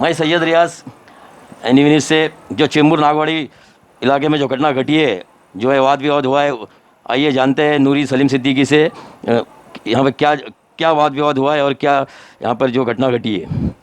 मैं सैयद रियाज any news से। जो चेंबूर नागवाड़ी इलाके में जो घटना घटी है, जो है वाद विवाद हुआ है, आइए जानते हैं नूरी सलीम सिद्दीकी से यहाँ पर क्या क्या वाद विवाद हुआ है और क्या यहाँ पर जो घटना घटी है।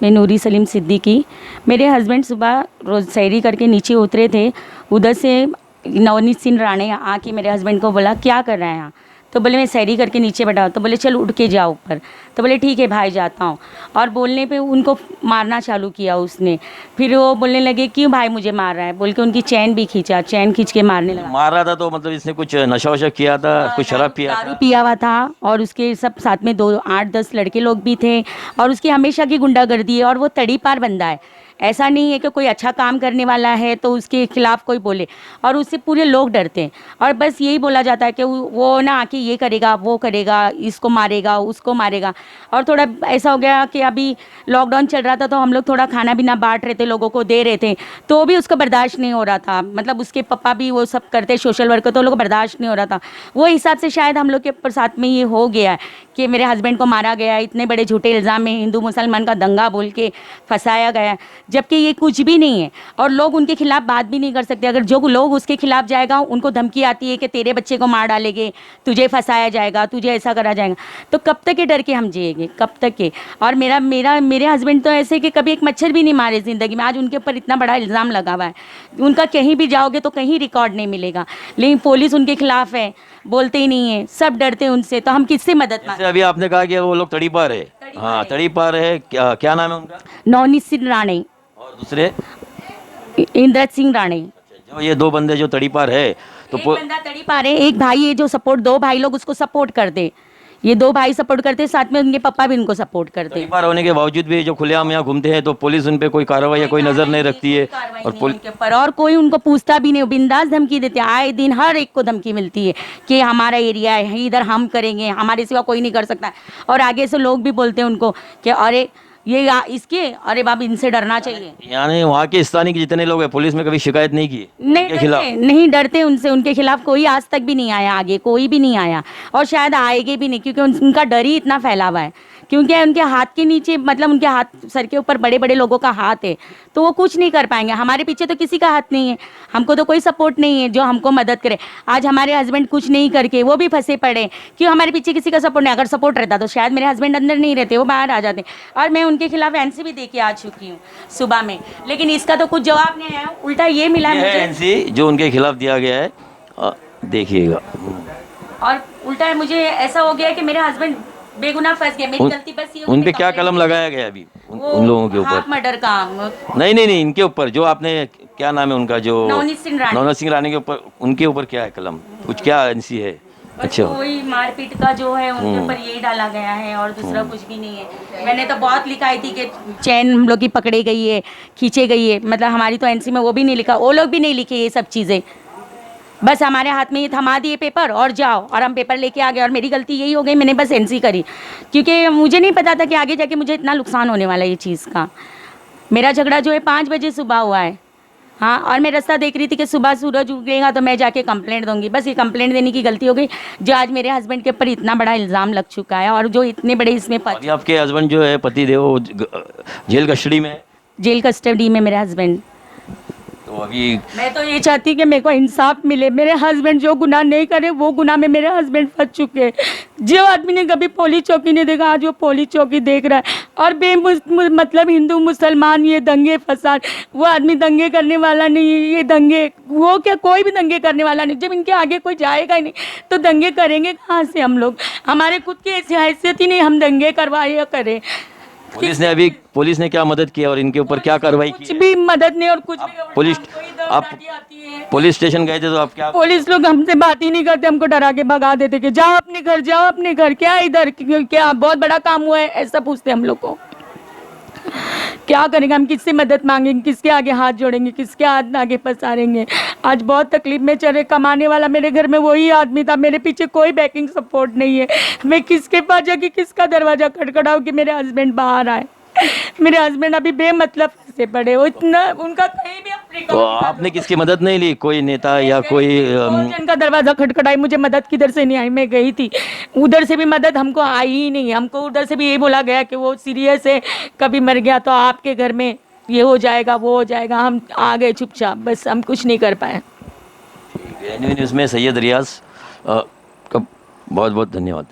मैं नूरी सलीम सिद्दीकी। मेरे हस्बैंड सुबह रोज़ सैरी करके नीचे उतरे थे, उधर से नवनीत सिंह राणे आके मेरे हस्बैंड को बोला क्या कर रहे हैं यहाँ। तो बोले मैं सैरी करके नीचे बैठा। तो बोले चल उठ के जाओ ऊपर। तो बोले ठीक है भाई जाता हूँ। और बोलने पे उनको मारना चालू किया उसने। फिर वो बोलने लगे क्यों भाई मुझे मार रहा है, बोल के उनकी चैन भी खींचा, चैन खींच के मारने लगा। मार रहा था तो मतलब इसने कुछ नशा वशा किया था, कुछ शराब पिया दारू था? पिया हुआ था और उसके सब साथ में 8-10 लड़के लोग भी थे और उसकी हमेशा की गुंडागर्दी है और वो तड़ी पार बंदा है। ऐसा नहीं है कि कोई अच्छा काम करने वाला है तो उसके खिलाफ कोई बोले, और उससे पूरे लोग डरते हैं और बस यही बोला जाता है कि वो ना आके ये करेगा वो करेगा, इसको मारेगा उसको मारेगा। और थोड़ा ऐसा हो गया कि अभी लॉकडाउन चल रहा था तो हम लोग थोड़ा खाना पीना बांट रहे थे, लोगों को दे रहे थे, तो भी उसको बर्दाश्त नहीं हो रहा था। मतलब उसके पापा भी वो सब करते सोशल वर्क, तो लोगों को बर्दाश्त नहीं हो रहा था। वो हिसाब से शायद हम लोग के ऊपर साथ में ये हो गया है कि मेरे हस्बैंड को मारा गया, इतने बड़े झूठे इल्ज़ाम में हिंदू मुसलमान का दंगा बोल के फंसाया गया, जबकि ये कुछ भी नहीं है और लोग उनके खिलाफ बात भी नहीं कर सकते। अगर जो लोग उसके खिलाफ जाएगा उनको धमकी आती है कि तेरे बच्चे को मार डालेंगे, तुझे फंसाया जाएगा, तुझे ऐसा करा जाएगा। तो कब तक के डर के हम जिएंगे, कब तक के। और मेरे हस्बैंड तो ऐसे कि कभी एक मच्छर भी नहीं मारे ज़िंदगी में, आज उनके ऊपर इतना बड़ा इल्ज़ाम लगा हुआ है। उनका कहीं भी जाओगे तो कहीं रिकॉर्ड नहीं मिलेगा, लेकिन पुलिस उनके खिलाफ है, बोलते ही नहीं है, सब डरते हैं उनसे। तो हम किससे मदद मांगे। जैसे अभी आपने कहा कि वो लोग तड़ी पार है, हाँ तड़ी पार है, क्या नाम है उनका? नवनीत सिंह राणे और दूसरे? इंद्रत सिंह राणे। जो ये दो बंदे जो तड़ी पार है तो एक बंदा तड़ी पा रहे, एक भाई है जो सपोर्ट, 2 भाई लोग उसको सपोर्ट करते, ये 2 भाई सपोर्ट करते, साथ में उनके पापा भी उनको सपोर्ट करते। तड़ी पार होने के बावजूद भी जो खुलेआम यहाँ घूमते हैं तो पुलिस उन पे कोई कार्रवाई या कोई नजर नहीं रखती है और उनके ऊपर और कोई उनको पूछता भी नहीं, बिंदास धमकी देते। आए दिन हर एक को धमकी मिलती है कि हमारा एरिया है, इधर हम करेंगे, हमारे सिवा कोई नहीं कर सकता। और आगे से लोग भी बोलते हैं उनको कि अरे ये इसके, अरे बाबा इनसे डरना चाहिए। यानी वहाँ के स्थानीय जितने लोग हैं पुलिस में कभी शिकायत नहीं की नहीं उनके खिलाफ? डरते, नहीं डरते उनसे, उनके खिलाफ कोई आज तक भी नहीं आया, आगे कोई भी नहीं आया और शायद आएंगे भी नहीं, क्योंकि उनका डर ही इतना फैला हुआ है। क्योंकि उनके हाथ के नीचे, मतलब उनके हाथ, सर के ऊपर बड़े बड़े लोगों का हाथ है, तो वो कुछ नहीं कर पाएंगे। हमारे पीछे तो किसी का हाथ नहीं है, हमको तो कोई सपोर्ट नहीं है जो हमको मदद करे। आज हमारे हस्बैंड कुछ नहीं करके वो भी फंसे पड़े, क्यों हमारे पीछे किसी का सपोर्ट नहीं। अगर सपोर्ट रहता तो शायद मेरे हस्बैंड अंदर नहीं रहते, वो बाहर आ जाते। और मैं उनके खिलाफ एनसी भी दे के आ चुकी हूँ सुबह में, लेकिन इसका तो कुछ जवाब नहीं आया। उल्टा ये मिला ये है एनसी जो उनके खिलाफ दिया गया है, देखिएगा। और उल्टा है, मुझे ऐसा हो गया कि मेरे हस्बैंड बेगुनाह फंस गए। मेरी गलती बस ये, उन पे क्या कलम लगाया गया अभी उन लोगों के ऊपर? हाफ मर्डर का। नहीं, इनके ऊपर जो आपने, क्या नाम है उनका, जो नवनीत सिंह राणे। नवनीत सिंह राणे के ऊपर, उनके ऊपर क्या है कलम, कुछ क्या एनसी है? अच्छा, कोई मारपीट का जो है उनके ऊपर यही डाला गया है और दूसरा कुछ भी नहीं है। मैंने तो बहुत लिखाई थी कि चैन हम लोग की पकड़ी गई है, खींचे गई है, मतलब हमारी तो एनसी में वो भी नहीं लिखा, वो लोग भी नहीं लिखे ये सब चीज़ें। बस हमारे हाथ में ये थमा दिए पेपर और जाओ, और हम पेपर लेके आ गए। और मेरी गलती यही हो गई, मैंने बस एनसी करी, क्योंकि मुझे नहीं पता था कि आगे जाके मुझे इतना नुकसान होने वाला है ये चीज़ का। मेरा झगड़ा जो है 5 बजे सुबह हुआ है, हाँ, और मैं रास्ता देख रही थी कि सुबह सूरज उगेगा तो मैं जाके कंप्लेंट दूंगी। बस ये कंप्लेंट देने की गलती हो गई, जो आज मेरे हस्बैंड के ऊपर इतना बड़ा इल्ज़ाम लग चुका है और जो इतने बड़े इसमें अभी आपके हस्बैंड जो है पति देव वो जेल कस्टडी में है? जेल कस्टडी में मेरे हस्बैंड। तो अभी मैं तो ये चाहती हूँ कि मेरे को इंसाफ मिले। मेरे हस्बैंड जो गुनाह नहीं करे वो गुनाह में मेरे हस्बैंड फंस चुके हैं। जो आदमी ने कभी पुलिस चौकी नहीं देखा, आज वो पुलिस चौकी देख रहा है। और मतलब हिंदू मुसलमान ये दंगे फसाद, वो आदमी दंगे करने वाला नहीं है। ये दंगे, वो क्या, कोई भी दंगे करने वाला नहीं। जब इनके आगे कोई जाएगा ही नहीं तो दंगे करेंगे कहाँ से हम लोग? हमारे खुद की ऐसी हैसियत ही नहीं हम दंगे करवाए या करें। पुलिस ने क्या मदद की और इनके ऊपर क्या कार्रवाई की? कुछ भी मदद नहीं और कुछ भी। आप पुलिस स्टेशन गए थे तो आप क्या? पुलिस लोग हमसे बात ही नहीं करते, हमको डरा के भगा देते कि जाओ अपने घर, जाओ अपने घर। क्या इधर, क्या बहुत बड़ा काम हुआ है, ऐसा पूछते हम लोग को। क्या करेंगे हम, किससे मदद मांगेंगे, किसके आगे हाथ जोड़ेंगे, किसके हाथ आगे पसारेंगे? आज बहुत तकलीफ में चल रहे। कमाने वाला मेरे घर में वही आदमी था, मेरे पीछे कोई बैकिंग सपोर्ट नहीं है। मैं किसके पास जाके किसका दरवाजा खटखटाऊं कि मेरे हस्बैंड बाहर आए? मेरे हस्बैंड अभी बेमतलब से पड़े, वो इतना उनका कहीं भी अफ्रीका तो में आपने किसकी मदद नहीं ली, कोई नेता या कोई बहुत जन का दरवाजा खटखटाई, मुझे मदद किधर से नहीं आई, मैं गई थी उधर से भी मदद हमको आई ही नहीं। हमको उधर से भी ये बोला गया कि वो सीरियस है, कभी मर गया तो आपके घर में ये हो जाएगा वो हो जाएगा। हम आ गए चुपचाप, बस हम कुछ नहीं कर पाए। एनवी न्यूज़ में सैयद रियाज का बहुत बहुत धन्यवाद।